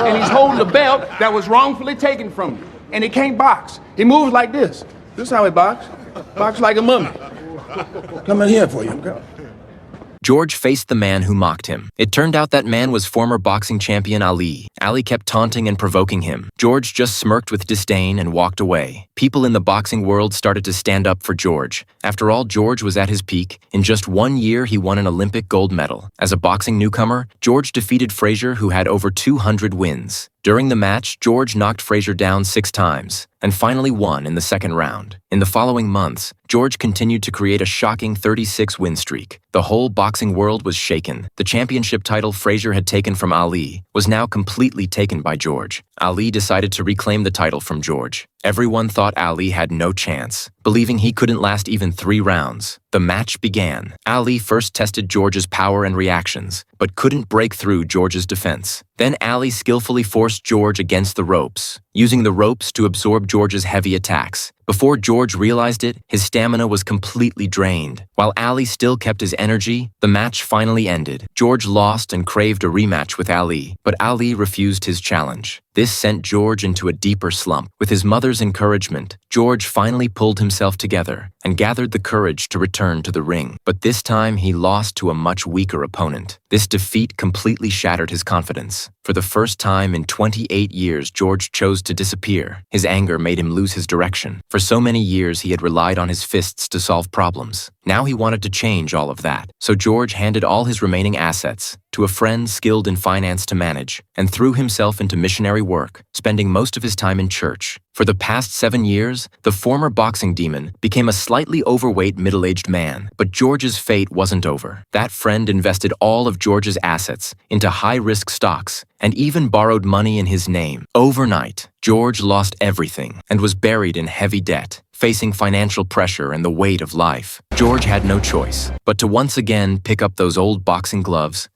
and he's holding a belt that was wrongfully taken from you. And he can't box. He moves like this. This is how he boxes. Box like a mummy. Coming here for you. Come. George faced the man who mocked him. It turned out that man was former boxing champion Ali. Ali kept taunting and provoking him. George just smirked with disdain and walked away. People in the boxing world started to stand up for George. After all, George was at his peak. In just 1 year, he won an Olympic gold medal. As a boxing newcomer, George defeated Frazier, who had over 200 wins. During the match, George knocked Frazier down 6 times and finally won in the second round. In the following months, George continued to create a shocking 36-win streak. The whole boxing world was shaken. The championship title Frazier had taken from Ali was now completely taken by George. Ali decided to reclaim the title from George. Everyone thought Ali had no chance, believing he couldn't last even 3 rounds. The match began. Ali first tested George's power and reactions, but couldn't break through George's defense. Then Ali skillfully forced George against the ropes, using the ropes to absorb George's heavy attacks. Before George realized it, his stamina was completely drained. While Ali still kept his energy, the match finally ended. George lost and craved a rematch with Ali, but Ali refused his challenge. This sent George into a deeper slump. With his mother's encouragement, George finally pulled himself together and gathered the courage to return to the ring. But this time, he lost to a much weaker opponent. This defeat completely shattered his confidence. For the first time in 28 years, George chose to disappear. His anger made him lose his direction. For so many years, he had relied on his fists to solve problems. Now he wanted to change all of that. So George handed all his remaining assets to a friend skilled in finance to manage, and threw himself into missionary work, spending most of his time in church. For the past 7 years, the former boxing demon became a slightly overweight middle-aged man. But George's fate wasn't over. That friend invested all of George's assets into high-risk stocks and even borrowed money in his name. Overnight, George lost everything and was buried in heavy debt. Facing financial pressure and the weight of life, George had no choice but to once again pick up those old boxing gloves